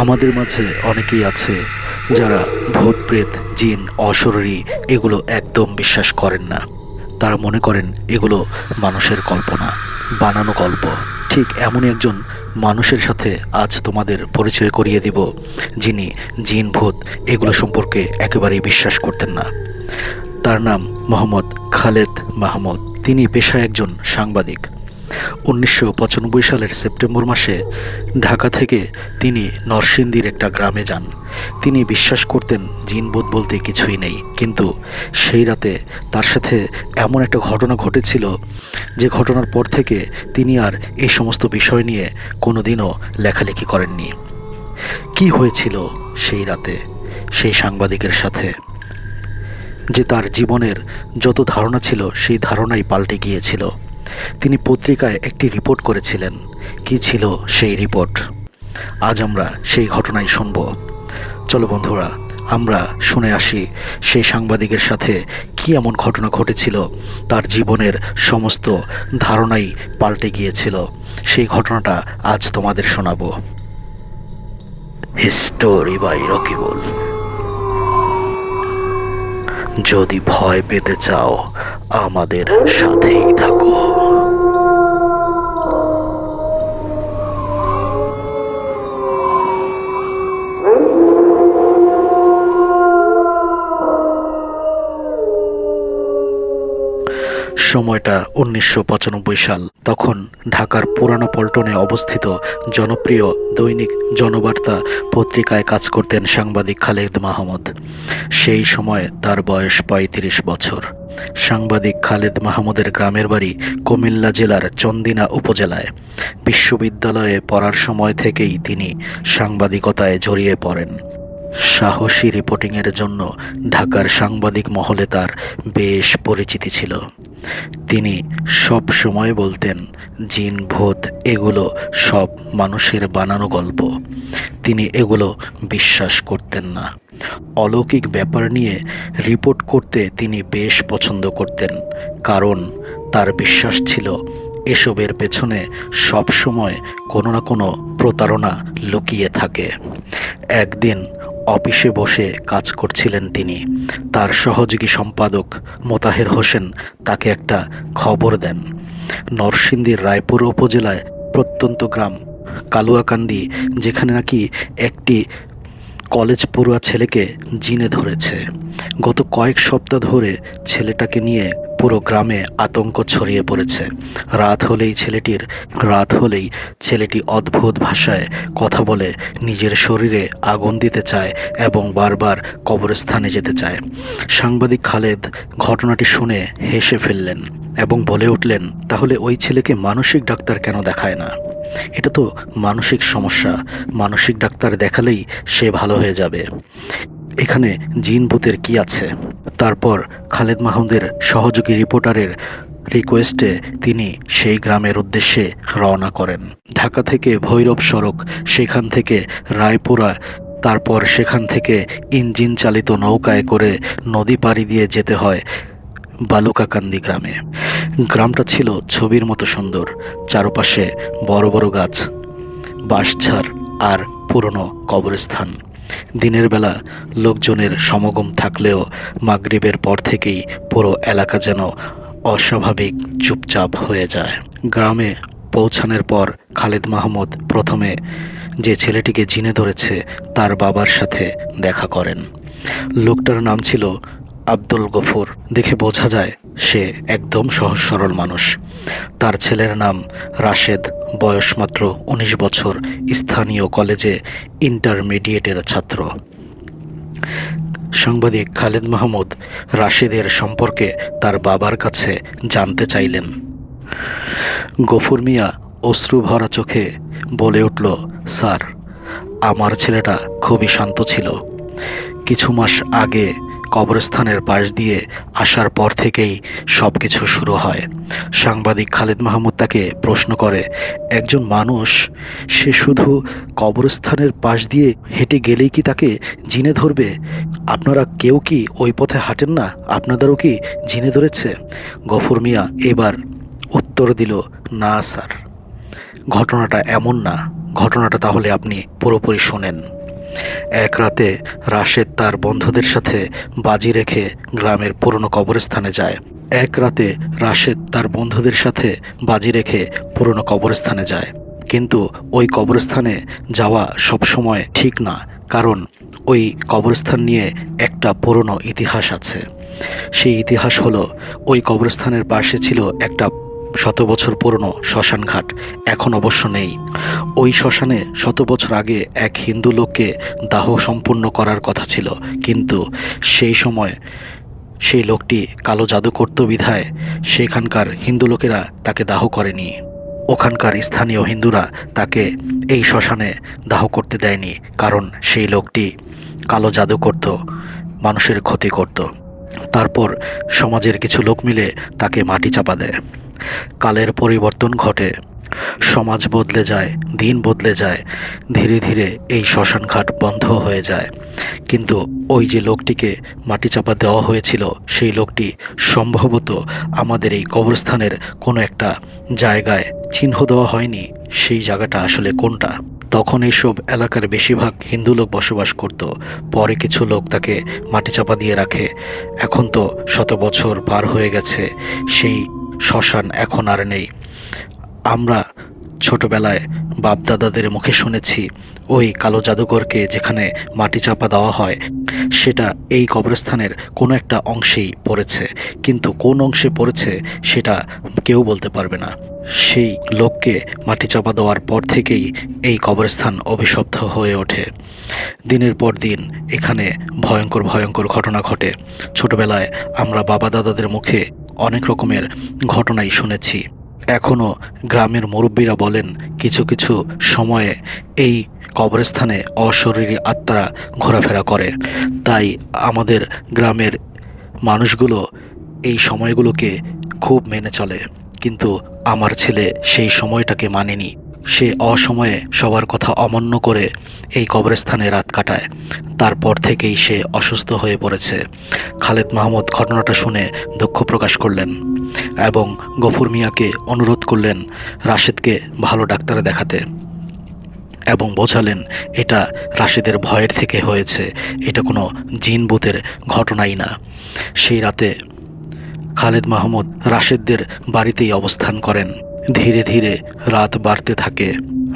আমাদের মাঝে অনেকেই আছে যারা ভূত প্রেত জিন অশরীরী এগুলো একদম বিশ্বাস করেন না। তারা মনে করেন এগুলো মানুষের কল্পনা, বানানো গল্প। ঠিক এমনই একজন মানুষের সাথে আজ তোমাদের পরিচয় করিয়ে দিব, যিনি জিন ভূত এগুলো সম্পর্কে একেবারেই বিশ্বাস করতেন না। তার নাম মোহাম্মদ খালেদ মাহমুদ। তিনি পেশায় একজন সাংবাদিক। 1995 সালের সেপ্টেম্বর মাসে ঢাকা থেকে তিনি নরসিংদীর একটা গ্রামে যান। তিনি বিশ্বাস করতেন জিনভূত বলতে কিছুই নেই, কিন্তু সেই রাতে তার সাথে এমন একটা ঘটনা ঘটেছিল যে ঘটনার পর থেকে তিনি আর এই সমস্ত বিষয় নিয়ে কোনোদিনও লেখালেখি করেননি। কি হয়েছিল সেই রাতে সেই সাংবাদিকের সাথে, যে তার জীবনের যত ধারণা ছিল সেই ধারণাই পাল্টে গিয়েছিল। তিনি পত্রিকায় একটি রিপোর্ট করেছিলেন। কি ছিল সেই রিপোর্ট? আজ আমরা সেই ঘটনাই শুনব। চলো বন্ধুরা, আমরা শুনে আসি সেই সাংবাদিকের সাথে কি এমন ঘটনা ঘটেছিল, তার জীবনের সমস্ত ধারণাই পাল্টে গিয়েছিল। সেই ঘটনাটা আজ তোমাদের শোনাবো। History by Rakibul. যদি ভয় পেতে চাও আমাদের সাথেই থাকো। সময়টা 1995 সাল। তখন ঢাকার পুরানো পল্টনে অবস্থিত জনপ্রিয় দৈনিক জনবার্তা পত্রিকায় কাজ করতেন সাংবাদিক খালেদ মাহমুদ। সেই সময় তার বয়স 35 বছর। সাংবাদিক খালেদ মাহমুদের গ্রামের বাড়ি কুমিল্লা জেলার চন্দিনা উপজেলায়। বিশ্ববিদ্যালয়ে পড়ার সময় থেকেই তিনি সাংবাদিকতায় জড়িয়ে পড়েন। সাহসী রিপোর্টিংয়ের জন্য ঢাকার সাংবাদিক মহলে তার বেশ পরিচিতি ছিল। তিনি সব সময় বলতেন জিন ভূত এগুলো সব মানুষের বানানো গল্প। তিনি এগুলো বিশ্বাস করতেন না। অলৌকিক ব্যাপার নিয়ে রিপোর্ট করতে তিনি বেশ পছন্দ করতেন, কারণ তার বিশ্বাস ছিল এসবের পেছনে সব সময় কোনো না কোনো প্রতারণা লুকিয়ে থাকে। একদিন অফিসে বসে কাজ করছিলেন তিনি। তার সহযোগী সম্পাদক মোতাহের হোসেন তাকে একটা খবর দেন। নরসিংদীর রায়পুর উপজেলায় প্রত্যন্ত গ্রাম কালুয়াকান্দি, যেখানে নাকি একটি কলেজ পড়ুয়া ছেলেকে জিনে ধরেছে। গত কয়েক সপ্তাহ ধরে ছেলেটাকে নিয়ে পুরো গ্রামে আতঙ্ক ছড়িয়ে পড়েছে। রাত হলেই ছেলেটি অদ্ভুত ভাষায় কথা বলে, নিজের শরীরে আগুন দিতে চায় এবং বারবার কবরস্থানে যেতে চায়। সাংবাদিক খালেদ ঘটনাটি শুনে হেসে ফেললেন এবং বলে উঠলেন, তাহলে ওই ছেলেকে মানসিক ডাক্তার কেন দেখায় না? এটা তো মানসিক সমস্যা, মানসিক ডাক্তার দেখালেই সে ভালো হয়ে যাবে। এখানে জিন ভূতের কি আছে? তারপর খালেদ মাহমুদের সহযোগী রিপোর্টারের রিকোয়েস্টে তিনি সেই গ্রামের উদ্দেশ্যে রওনা করেন। ঢাকা থেকে ভৈরব সড়ক, সেখান থেকে রায়পুরা, তারপর সেখান থেকে ইঞ্জিন চালিত নৌকায় করে নদী পাড়ি দিয়ে যেতে হয় বালুকাকান্দি গ্রামে। গ্রামটা ছিল ছবির মতো সুন্দর। চারপাশে বড় বড় গাছ, বাঁশঝাড় আর পুরনো কবরস্থান। দিনের বেলা লোকজনের সমাগম থাকলেও মাগরিবের পর থেকেই পুরো এলাকা যেন অস্বাভাবিক চুপচাপ হয়ে যায়। গ্রামে পৌঁছানোর পর খালেদ মাহমুদ প্রথমে যে ছেলেটিকে জিনে ধরেছে তার বাবার সাথে দেখা করেন। লোকটার নাম ছিল আব্দুল গফুর। দেখে বোঝা যায় সে একদম সহজ সরল মানুষ। তার ছেলের নাম রাশেদ, বয়স মাত্র 19 বছর, স্থানীয় কলেজে ইন্টারমিডিয়েটের ছাত্র। সাংবাদিক খালেদ মাহমুদ রাশেদের সম্পর্কে তার বাবার কাছে জানতে চাইলেন। গফুর মিয়া অশ্রু ভরা চোখে বলে উঠল, স্যার, আমার ছেলেটা খুবই শান্ত ছিল। কিছু মাস আগে কবরস্থানের পাশ দিয়ে আসার পর থেকেই সব কিছু শুরু হয়। সাংবাদিক খালেদ মাহমুদ তাকে প্রশ্ন করে, একজন মানুষ সে শুধু কবরস্থানের পাশ দিয়ে হেঁটে গেলেই কি তাকে জিনে ধরবে? আপনারা কেউ কি ওই পথে হাঁটেন না? আপনাদেরও কি জিনে ধরেছে? গফুর মিয়া এবার উত্তর দিল, না স্যার, ঘটনাটা এমন না। ঘটনাটা তাহলে আপনি পুরোপুরি শোনেন। এক রাতে রাশেদ তার বন্ধুদের সাথে বাজি রেখে গ্রামের পুরনো কবরস্থানে যায়। কিন্তু ওই কবরস্থানে যাওয়া সবসময় ঠিক না, কারণ ওই কবরস্থান নিয়ে একটা পুরনো ইতিহাস আছে। সেই ইতিহাস হলো, ওই কবরস্থানের পাশে ছিল একটা 100 বছর পুরনো শ্মশান ঘাট। এখন অবশ্য নেই। ওই শ্মশানে 100 বছর আগে এক হিন্দু লোককে দাহ সম্পূর্ণ করার কথা ছিল, কিন্তু সেই সময় সেই লোকটি কালো জাদু করত বিধায় সেখানকার হিন্দু লোকেরা তাকে দাহ করেনি। ওখানকার স্থানীয় হিন্দুরা তাকে এই শ্মশানে দাহ করতে দেয়নি, কারণ সেই লোকটি কালো জাদু করত, মানুষের ক্ষতি করত। তারপর সমাজের কিছু লোক মিলে তাকে মাটি চাপা দেয়। কালের পরিবর্তন ঘটে, সমাজ বদলে যায়, দিন বদলে যায়, ধীরে ধীরে এই শ্মশান ঘাট বন্ধ হয়ে যায়। কিন্তু ওই যে লোকটিকে মাটি চাপা দেওয়া হয়েছিল, সেই লোকটি সম্ভবত আমাদের এই কবরস্থানের কোনো একটা জায়গায় চিহ্ন দেওয়া হয়নি সেই জায়গাটা আসলে কোনটা। তখন এইসব এলাকার বেশিরভাগ হিন্দু লোক বসবাস করত। পরে কিছু লোক তাকে মাটি চাপা দিয়ে রাখে। এখন তো 100 বছর পার হয়ে গেছে, সেই শ্মশান এখন আর নেই। আমরা ছোটবেলায় বাপদাদাদের মুখে শুনেছি ওই কালো জাদুঘরকে যেখানে মাটি চাপা দেওয়া হয় সেটা এই কবরস্থানের কোনো একটা অংশেই পড়েছে, কিন্তু কোন অংশে পড়েছে সেটা কেউ বলতে পারবে না। সেই লোককে মাটি চাপা দেওয়ার পর থেকেই এই কবরস্থান অভিশপ্ত হয়ে ওঠে। দিনের পর দিন এখানে ভয়ঙ্কর ভয়ঙ্কর ঘটনা ঘটে। ছোটবেলায় আমরা বাবা দাদাদের মুখে অনেক রকমের ঘটনাই শুনেছি। এখনও গ্রামের মুরব্বীরা বলেন, কিছু কিছু সময়ে এই কবরস্থানে অশরীরী আত্মারা ঘোরাফেরা করে। তাই আমাদের গ্রামের মানুষগুলো এই সময়গুলোকে খুব মেনে চলে, কিন্তু আমার ছেলে সেই সময়টাকে মানেনি। সে অসময়ে সবার কথা অমান্য করে এই কবরস্থানে রাত কাটায়। তারপর থেকেই সে অসুস্থ হয়ে পড়েছে। খালেদ মাহমুদ ঘটনাটা শুনে দুঃখ প্রকাশ করলেন এবং গফুর মিয়াকে অনুরোধ করলেন রাশেদকে ভালো ডাক্তারে দেখাতে, এবং বোঝালেন এটা রাশেদের ভয়ের থেকে হয়েছে, এটা কোনো জিন ভূতের ঘটনাই না। সেই রাতে খালেদ মাহমুদ রাশেদদের বাড়িতেই অবস্থান করেন। ধীরে ধীরে রাত বাড়তে থাকে।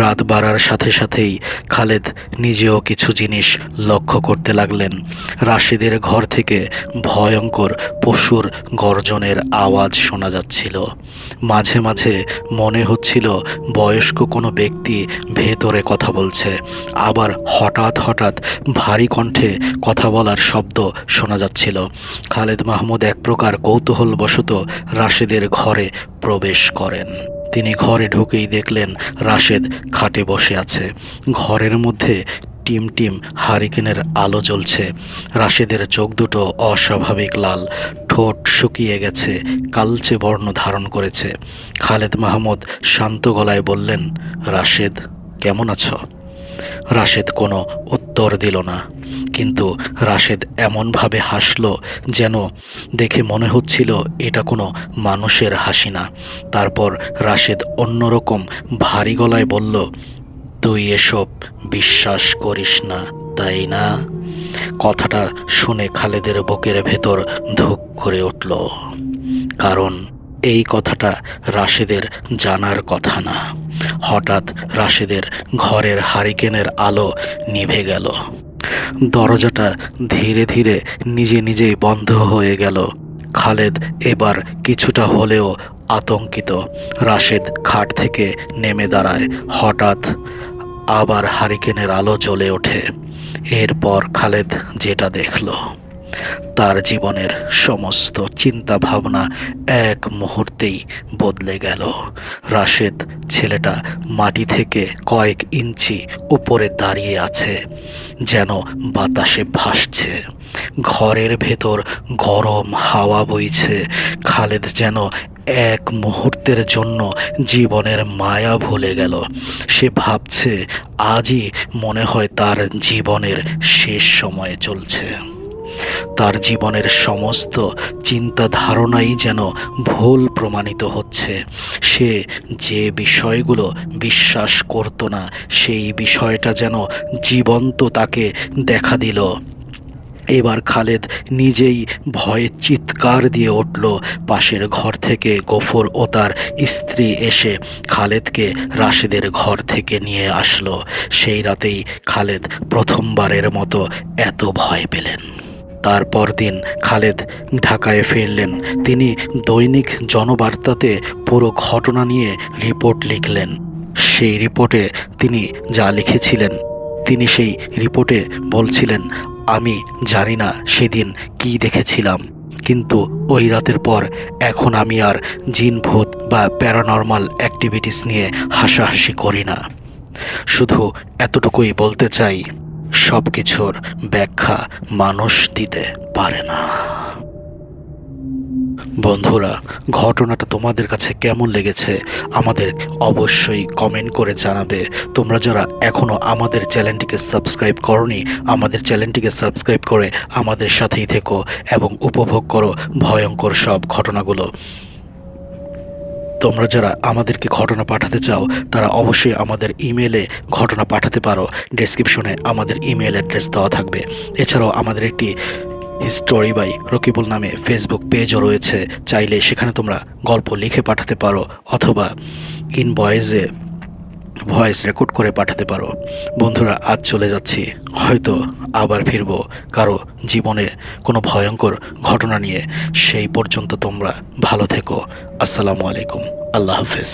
রাত বাড়ার সাথে সাথেই খালেদ নিজেও কিছু জিনিস লক্ষ্য করতে লাগলেন। রাশেদের ঘর থেকে ভয়ঙ্কর পশুর গর্জনের আওয়াজ শোনা যাচ্ছিল। মাঝে মাঝে মনে হচ্ছিল বয়স্ক কোনো ব্যক্তি ভেতরে কথা বলছে, আবার হঠাৎ হঠাৎ ভারী কণ্ঠে কথা বলার শব্দ শোনা যাচ্ছিল। খালেদ মাহমুদ এক প্রকার কৌতূহলবশত রাশেদের ঘরে প্রবেশ করেন। তিনি ঘরে ঢুকেই দেখলেন রাশেদ খাটে বসে আছে। ঘরের মধ্যে টিম টিম হারিকেনের আলো জ্বলছে। রাশেদের চোখ দুটো অস্বাভাবিক লাল, ঠোঁট শুকিয়ে গেছে, কালচে বর্ণ ধারণ করেছে। খালেদ মাহমুদ শান্ত গলায় বললেন, রাশেদ, কেমন আছো? রাশেদ কোনো উত্তর দিল না, কিন্তু রাশেদ এমনভাবে হাসল যেন দেখে মনে হচ্ছিল এটা কোনো মানুষের হাসি না। তারপর রাশেদ অন্যরকম ভারী গলায় বলল, তুই এসব বিশ্বাস করিস না, তাই না? কথাটা শুনে খালেদের বুকের ভেতর ধুক করে উঠল, কারণ এই কথাটা রাশেদের জানার কথা না। হঠাৎ রাশেদের ঘরের হারিকেনের আলো নিভে গেল। দরজাটা ধীরে ধীরে নিজে নিজেই বন্ধ হয়ে গেল। খালেদ এবার কিছুটা হলেও আতঙ্কিত। রাশেদ খাট থেকে নেমে দাঁড়ায়। হঠাৎ আবার হারিকেনের আলো জ্বলে ওঠে। এরপর খালেদ যেটা দেখল, তার জীবনের সমস্ত চিন্তা ভাবনা এক মুহূর্তেই বদলে গেল। রাশেদ ছেলেটা মাটি থেকে কয়েক ইঞ্চি উপরে দাঁড়িয়ে আছে, যেন বাতাসে ভাসছে। ঘরের ভেতর গরম হাওয়া বইছে। খালেদ যেন এক মুহূর্তের জন্য জীবনের মায়া ভুলে গেল। সে ভাবছে আজই মনে হয় তার জীবনের শেষ সময়ে চলছে। তার জীবনের সমস্ত চিন্তা ধারণাই যেন ভুল প্রমাণিত হচ্ছে। সে যে বিষয়গুলো বিশ্বাস করত না সেই বিষয়টা যেন জীবন্ত তাকে দেখা দিল। এবার খালেদ নিজেই ভয়ে চিৎকার দিয়ে উঠল। পাশের ঘর থেকে গফুর ও তার স্ত্রী এসে খালেদকে রাশেদের ঘর থেকে নিয়ে আসলো। সেই রাতেই খালেদ প্রথমবারের মতো এত ভয় পেলেন। তারপর দিন খালেদ ঢাকায় ফিরলেন। তিনি দৈনিক জনবার্তাতে পুরো ঘটনা নিয়ে রিপোর্ট লিখলেন। সেই রিপোর্টে তিনি যা লিখেছিলেন, তিনি সেই রিপোর্টে বলছিলেন, আমি জানি না সেদিন কি দেখেছিলাম, কিন্তু ওই রাতের পর এখন আমি আর জিন ভূত বা প্যারানর্মাল অ্যাক্টিভিটিস নিয়ে হাসাহাসি করি না। শুধু এতটুকুই বলতে চাই, সব কিছুর ব্যাখ্যা মানুষ দিতে পারে না। বন্ধুরা, ঘটনাটা তোমাদের কাছে কেমন লেগেছে আমাদের অবশ্যই কমেন্ট করে জানাবে। তোমরা যারা এখনও আমাদের চ্যানেলটিকে সাবস্ক্রাইব করোনি, আমাদের চ্যানেলটিকে সাবস্ক্রাইব করে আমাদের সাথেই থেকো এবং উপভোগ করো ভয়ঙ্কর সব ঘটনাগুলো। তোমরা যারা আমাদেরকে ঘটনা পাঠাতে চাও তারা অবশ্যই আমাদের ইমেলে ঘটনা পাঠাতে পারো। ডেসক্রিপশনে আমাদের ইমেল অ্যাড্রেস দেওয়া থাকবে। এছাড়াও আমাদের একটি হিস্টোরি বাই রকিবুল নামে ফেসবুক পেজও রয়েছে। চাইলে সেখানে তোমরা গল্প লিখে পাঠাতে পারো অথবা ভয়েস রেকর্ড করে পাঠাতে পারো। বন্ধুরা, আজ চলে যাচ্ছি, হয়তো আবার ফিরবো কারো জীবনে কোনো ভয়ঙ্কর ঘটনা নিয়ে। সেই পর্যন্ত তোমরা ভালো থেকো। আসসালামু আলাইকুম। আল্লাহ হাফেজ।